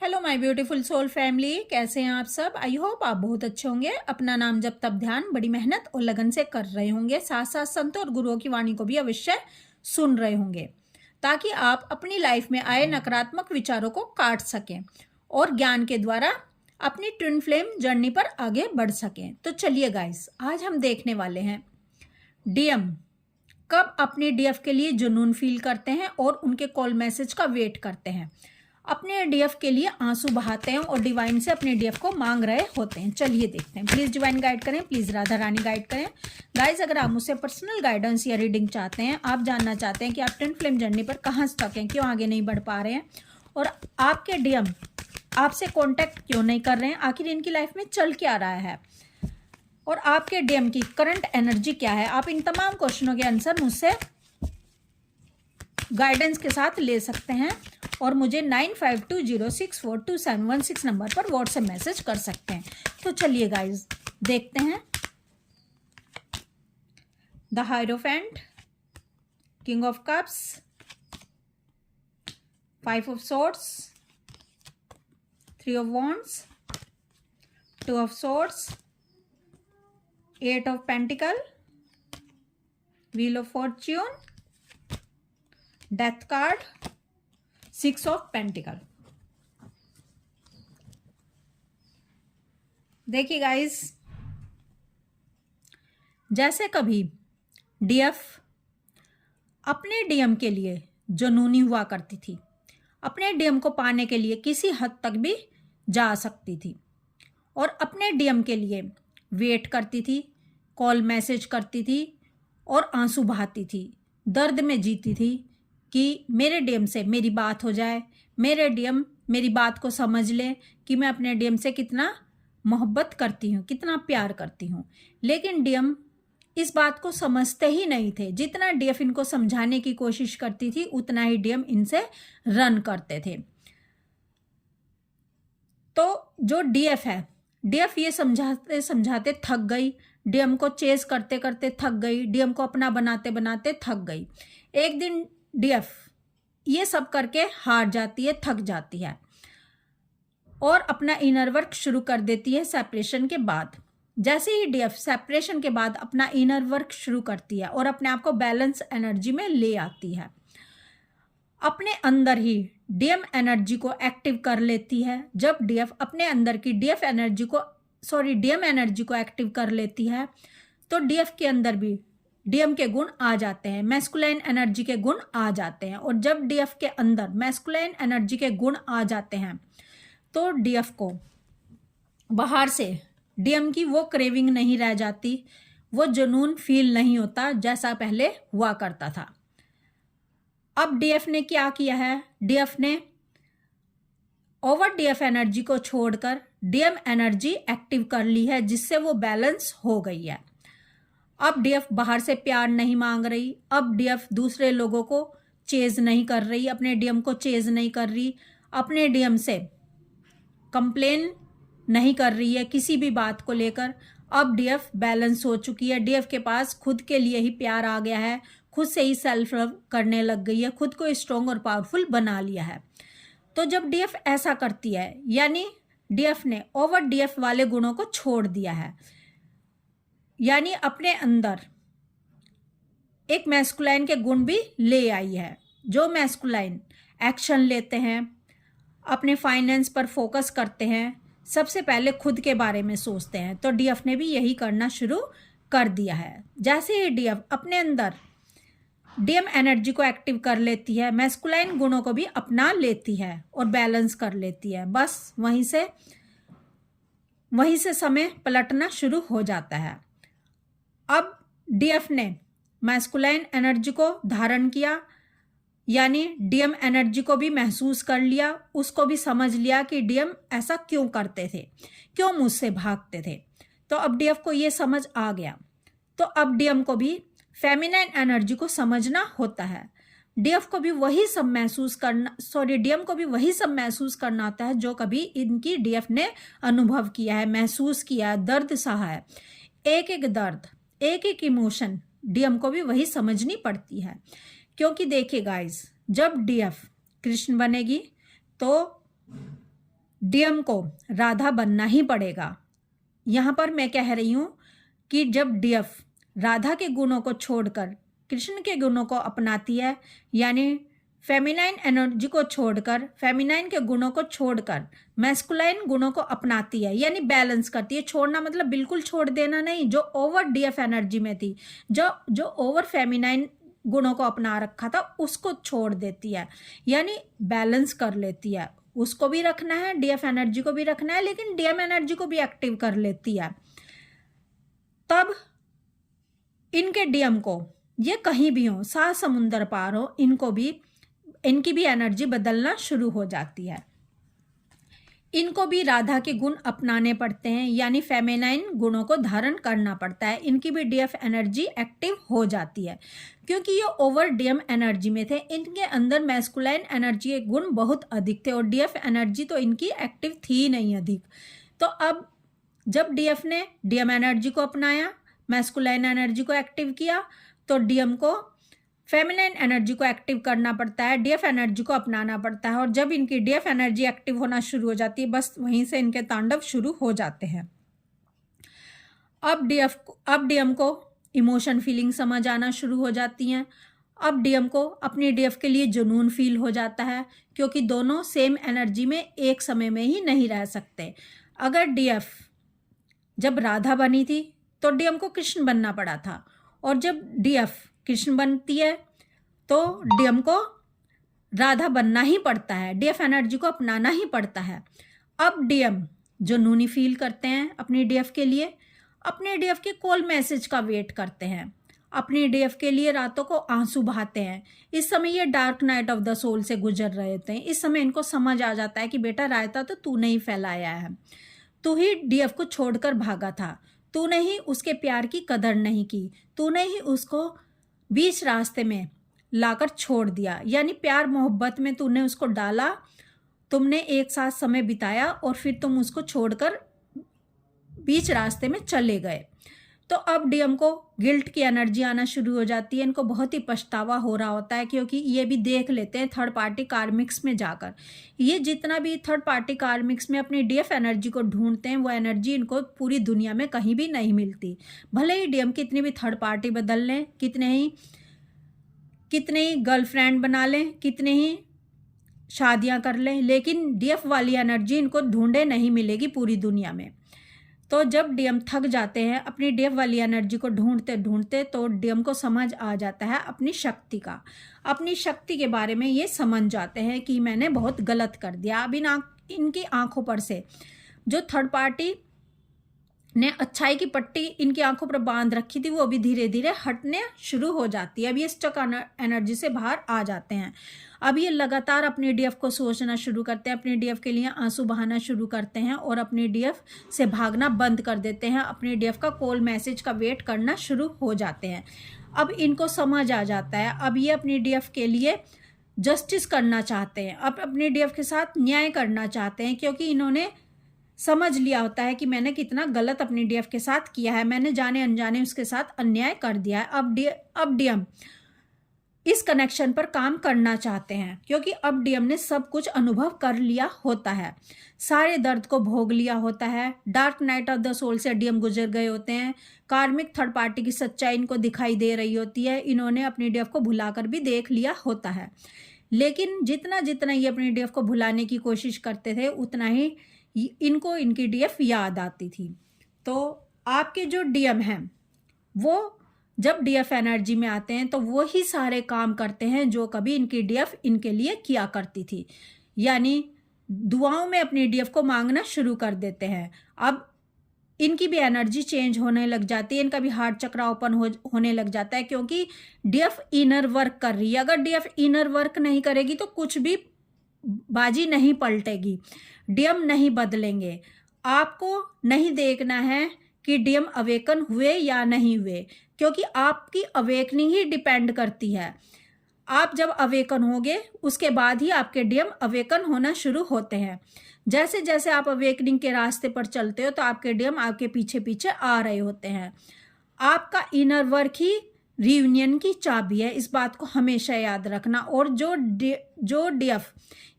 Hello my beautiful soul family, कैसे हैं आप सब। आई होप आप बहुत अच्छे होंगे। अपना नाम जब तब ध्यान बड़ी मेहनत और लगन से कर रहे होंगे, साथ साथ संतों और गुरुओं की वाणी को भी अवश्य सुन रहे होंगे, ताकि आप अपनी लाइफ में आए नकारात्मक विचारों को काट सकें और ज्ञान के द्वारा अपनी ट्विन फ्लेम जर्नी पर आगे बढ़ सकें। तो चलिए गाइस, आज हम देखने वाले हैं डीएम कब अपने डीएफ के लिए जुनून फील करते हैं और उनके कॉल मैसेज का वेट करते हैं, अपने डीएफ के लिए आंसू बहाते हैं और डिवाइन से अपने डीएफ को मांग रहे होते हैं। चलिए देखते हैं। प्लीज़ डिवाइन गाइड करें, प्लीज़ राधा रानी गाइड करें। गाइज, अगर आप मुझसे पर्सनल गाइडेंस या रीडिंग चाहते हैं, आप जानना चाहते हैं कि आप ट्विन फ्लेम जर्नी पर कहाँ स्टक हैं, क्यों आगे नहीं बढ़ पा रहे हैं और आपके डीएम आपसे कॉन्टैक्ट क्यों नहीं कर रहे हैं, आखिर इनकी लाइफ में चल क्या रहा है और आपके डीएम की करंट एनर्जी क्या है, आप इन तमाम क्वेश्चनों के आंसर मुझसे गाइडेंस के साथ ले सकते हैं और मुझे 9520642716 नंबर पर व्हाट्सएप मैसेज कर सकते हैं। तो चलिए गाइज देखते हैं। The hierophant, king of cups, 5 of swords, 3 of wands, 2 of swords, 8 of pentacle, wheel of Fortune, death card, 6 of pentacle. देखिए गाइस, जैसे कभी डीएफ अपने डीएम के लिए जुनूनी हुआ करती थी, अपने डीएम को पाने के लिए किसी हद तक भी जा सकती थी और अपने डीएम के लिए वेट करती थी, कॉल मैसेज करती थी और आंसू बहाती थी, दर्द में जीती थी कि मेरे डीएम से मेरी बात हो जाए, मेरे डीएम मेरी बात को समझ ले कि मैं अपने डीएम से कितना मोहब्बत करती हूँ, कितना प्यार करती हूँ। लेकिन डीएम इस बात को समझते ही नहीं थे। जितना डीएफ इनको समझाने की कोशिश करती थी, उतना ही डीएम इनसे रन करते थे। तो जो डीएफ है, डीएफ ये समझाते समझाते थक गई, डीएम को चेस करते करते थक गई, डीएम को अपना बनाते बनाते थक गई। एक दिन डीएफ ये सब करके हार जाती है, थक जाती है और अपना इनर वर्क शुरू कर देती है सेपरेशन के बाद। जैसे ही डीएफ सेपरेशन के बाद अपना इनर वर्क शुरू करती है और अपने आप को बैलेंस एनर्जी में ले आती है, अपने अंदर ही डीएम एनर्जी को एक्टिव कर लेती है। जब डीएफ अपने अंदर की डीएम एनर्जी को एक्टिव कर लेती है, तो डीएफ के अंदर भी डीएम के गुण आ जाते हैं, मैस्कुलाइन एनर्जी के गुण आ जाते हैं। और जब डीएफ के अंदर मैस्कुलाइन एनर्जी के गुण आ जाते हैं, तो डीएफ को बाहर से डीएम की वो क्रेविंग नहीं रह जाती, वो जुनून फील नहीं होता जैसा पहले हुआ करता था। अब डीएफ ने क्या किया है, डीएफ ने ओवर डीएफ एनर्जी को छोड़कर डीएम एनर्जी एक्टिव कर ली है, जिससे वो बैलेंस हो गई है। अब डीएफ बाहर से प्यार नहीं मांग रही, अब डीएफ दूसरे लोगों को चेज नहीं कर रही, अपने डीएम को चेज नहीं कर रही, अपने डीएम से कंप्लेन नहीं कर रही है किसी भी बात को लेकर। अब डीएफ बैलेंस हो चुकी है, डीएफ के पास खुद के लिए ही प्यार आ गया है, खुद से ही सेल्फ लव करने लग गई है, खुद को स्ट्रॉन्ग और पावरफुल बना लिया है। तो जब डीएफ ऐसा करती है, यानी डीएफ ने ओवर डीएफ वाले गुणों को छोड़ दिया है, यानी अपने अंदर एक मैस्कुलाइन के गुण भी ले आई है। जो मैस्कुलाइन एक्शन लेते हैं, अपने फाइनेंस पर फोकस करते हैं, सबसे पहले खुद के बारे में सोचते हैं, तो डीएफ ने भी यही करना शुरू कर दिया है। जैसे ही डीएफ अपने अंदर डीएम एनर्जी को एक्टिव कर लेती है, मैस्कुलाइन गुणों को भी अपना लेती है और बैलेंस कर लेती है, बस वहीं से समय पलटना शुरू हो जाता है। अब डीएफ ने मैस्कुलाइन एनर्जी को धारण किया, यानी डीएम एनर्जी को भी महसूस कर लिया, उसको भी समझ लिया कि डीएम ऐसा क्यों करते थे, क्यों मुझसे भागते थे। तो अब डीएफ को ये समझ आ गया, तो अब डीएम को भी फेमिनाइन एनर्जी को समझना होता है। डीएम को भी वही सब महसूस करना होता है जो कभी इनकी डीएफ ने अनुभव किया है, महसूस किया है, दर्द सहा है। एक एक दर्द, एक एक इमोशन डीएम को भी वही समझनी पड़ती है। क्योंकि देखिए गाइस, जब डीएफ कृष्ण बनेगी तो डीएम को राधा बनना ही पड़ेगा। यहाँ पर मैं कह रही हूँ कि जब डीएफ राधा के गुणों को छोड़कर कृष्ण के गुणों को अपनाती है, यानी फेमिनाइन एनर्जी को छोड़कर, फेमिनाइन के गुणों को छोड़कर मैस्कुलाइन गुणों को अपनाती है, यानी बैलेंस करती है। छोड़ना मतलब बिल्कुल छोड़ देना नहीं, जो ओवर डीएफ एनर्जी में थी, जो ओवर फेमिनाइन गुणों को अपना रखा था, उसको छोड़ देती है, यानी बैलेंस कर लेती है। उसको भी रखना है, डीएफ एनर्जी को भी रखना है, लेकिन डीएम एनर्जी को भी एक्टिव कर लेती है। तब इनके डीएम को, ये कहीं भी हो, 7 समुंदर पार हो, इनकी भी एनर्जी बदलना शुरू हो जाती है। इनको भी राधा के गुण अपनाने पड़ते हैं, यानी फेमिनाइन गुणों को धारण करना पड़ता है। इनकी भी डीएफ एनर्जी एक्टिव हो जाती है, क्योंकि ये ओवर डीएम एनर्जी में थे। इनके अंदर मैस्कुलाइन एनर्जी के गुण बहुत अधिक थे और डीएफ एनर्जी तो इनकी एक्टिव थी नहीं अधिक। तो अब जब डीएफ ने डीएम एनर्जी को अपनाया, मैस्कुलाइन एनर्जी को एक्टिव किया, तो डीएम को फेमिनाइन एनर्जी को एक्टिव करना पड़ता है, डीएफ एनर्जी को अपनाना पड़ता है। और जब इनकी डीएफ एनर्जी एक्टिव होना शुरू हो जाती है, बस वहीं से इनके तांडव शुरू हो जाते हैं। अब डीएम को इमोशन फीलिंग समझ आना शुरू हो जाती हैं। अब डीएम को अपनी डीएफ के लिए जुनून फील हो जाता है, क्योंकि दोनों सेम एनर्जी में एक समय में ही नहीं रह सकते। अगर डीएफ जब राधा बनी थी तो डीएम को कृष्ण बनना पड़ा था, और जब डीएफ कृष्ण बनती है तो डीएम को राधा बनना ही पड़ता है, डीएफ एनर्जी को अपनाना ही पड़ता है। अब डीएम जो नूनी फील करते हैं अपनी डीएफ के लिए, अपने डीएफ के कॉल मैसेज का वेट करते हैं, अपनी डीएफ के लिए रातों को आंसू बहाते हैं। इस समय ये dark night of the soul से गुजर रहे होते हैं। इस समय इनको समझ आ जाता है कि बेटा रायता तो तूने ही फैलाया है, तू ही डीएफ को छोड़कर भागा था, तूने ही उसके प्यार की कदर नहीं की, तूने ही उसको बीच रास्ते में लाकर छोड़ दिया, यानी प्यार मोहब्बत में तूने उसको डाला, तुमने एक साथ समय बिताया और फिर तुम उसको छोड़कर बीच रास्ते में चले गए। तो अब डीएम को गिल्ट की एनर्जी आना शुरू हो जाती है। इनको बहुत ही पछतावा हो रहा होता है, क्योंकि ये भी देख लेते हैं थर्ड पार्टी कार्मिक्स में जाकर, ये जितना भी थर्ड पार्टी कार्मिक्स में अपनी डीएफ एनर्जी को ढूंढते हैं, वो एनर्जी इनको पूरी दुनिया में कहीं भी नहीं मिलती। भले ही डीएम कितनी भी थर्ड पार्टी बदल लें, कितने ही गर्लफ्रेंड बना लें, कितने ही शादियां कर लें, लेकिन डीएफ वाली एनर्जी इनको ढूंढे नहीं मिलेगी पूरी दुनिया में। तो जब डीएम थक जाते हैं अपनी डीएफ वाली एनर्जी को ढूंढते ढूंढते, तो डीएम को समझ आ जाता है अपनी शक्ति के बारे में। ये समझ जाते हैं कि मैंने बहुत गलत कर दिया। अब इनकी आंखों पर से जो थर्ड पार्टी ने अच्छाई की पट्टी इनकी आंखों पर बांध रखी थी, वो अभी धीरे धीरे हटने शुरू हो जाती है। अब ये स्टक एनर्जी से बाहर आ जाते हैं। अब ये लगातार अपनी डीएफ को सोचना शुरू करते हैं, अपनी डीएफ के लिए आंसू बहाना शुरू करते हैं और अपनी डीएफ से भागना बंद कर देते हैं। अपनी डीएफ का कॉल मैसेज का वेट करना शुरू हो जाते हैं। अब इनको समझ आ जाता है, अब ये अपनी डीएफ के लिए जस्टिस करना चाहते हैं, अब अपनी डीएफ के साथ न्याय करना चाहते हैं, क्योंकि इन्होंने समझ लिया होता है कि मैंने कितना गलत अपनी डीएफ के साथ किया है, मैंने जाने अनजाने उसके साथ अन्याय कर दिया है। अब डीएम इस कनेक्शन पर काम करना चाहते हैं, क्योंकि अब डीएम ने सब कुछ अनुभव कर लिया होता है, सारे दर्द को भोग लिया होता है। Dark night of the soul से डीएम गुजर गए होते हैं, कार्मिक थर्ड पार्टी की सच्चाई इनको दिखाई दे रही होती है, इन्होंने अपनी डीएफ को भुलाकर भी देख लिया होता है। लेकिन जितना जितना ये अपनी डीएफ को भुलाने की कोशिश करते थे, उतना ही इनको इनकी डीएफ याद आती थी। तो आपके जो डीएम हैं वो जब डीएफ एनर्जी में आते हैं तो वो ही सारे काम करते हैं जो कभी इनकी डीएफ इनके लिए किया करती थी, यानी दुआओं में अपनी डीएफ को मांगना शुरू कर देते हैं। अब इनकी भी एनर्जी चेंज होने लग जाती है, इनका भी हार्ट चक्र ओपन होने लग जाता है, क्योंकि डीएफ इनर वर्क कर रही है। अगर डीएफ इनर वर्क नहीं करेगी तो कुछ भी बाजी नहीं पलटेगी, डीएम नहीं बदलेंगे। आपको नहीं देखना है कि डीएम अवेकन हुए या नहीं हुए, क्योंकि आपकी अवेकनिंग ही डिपेंड करती है। आप जब अवेकन होगे उसके बाद ही आपके डीएम अवेकन होना शुरू होते हैं। जैसे जैसे आप अवेकनिंग के रास्ते पर चलते हो तो आपके डीएम आपके पीछे पीछे आ रहे होते हैं। आपका इनर वर्क ही रियूनियन की चाबी है, इस बात को हमेशा याद रखना। और जो डीएफ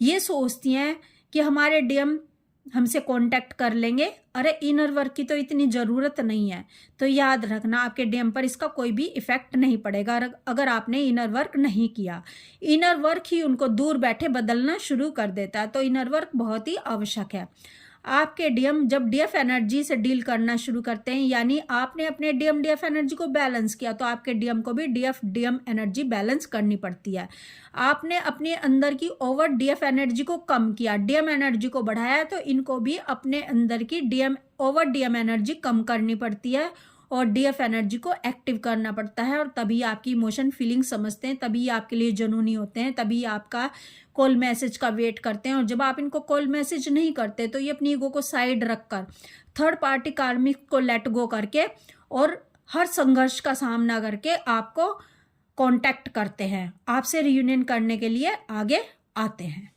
ये सोचती हैं कि हमारे डीएम हमसे कांटेक्ट कर लेंगे, अरे इनर वर्क की तो इतनी ज़रूरत नहीं है। तो याद रखना आपके डीएम पर इसका कोई भी इफ़ेक्ट नहीं पड़ेगा अगर आपने इनर वर्क नहीं किया। इनर वर्क ही उनको दूर बैठे बदलना शुरू कर देता है, तो इनर वर्क बहुत ही आवश्यक है। आपके डीएम जब डीएफ एनर्जी से डील करना शुरू करते हैं, यानी आपने अपने डीएम डीएफ एनर्जी को बैलेंस किया, तो आपके डीएम को भी डीएफ डीएम एनर्जी बैलेंस करनी पड़ती है। आपने अपने अंदर की ओवर डीएफ एनर्जी को कम किया, डीएम एनर्जी को बढ़ाया, तो इनको भी अपने अंदर की ओवर डीएम एनर्जी कम करनी पड़ती है और डीएफ एनर्जी को एक्टिव करना पड़ता है। और तभी आपकी इमोशन फीलिंग समझते हैं, तभी आपके लिए जुनूनी होते हैं, तभी आपका कॉल मैसेज का वेट करते हैं। और जब आप इनको कॉल मैसेज नहीं करते, तो ये अपनी ईगो को साइड रखकर थर्ड पार्टी कार्मिक को लेट गो करके और हर संघर्ष का सामना करके आपको कांटेक्ट करते हैं, आपसे रियूनियन करने के लिए आगे आते हैं।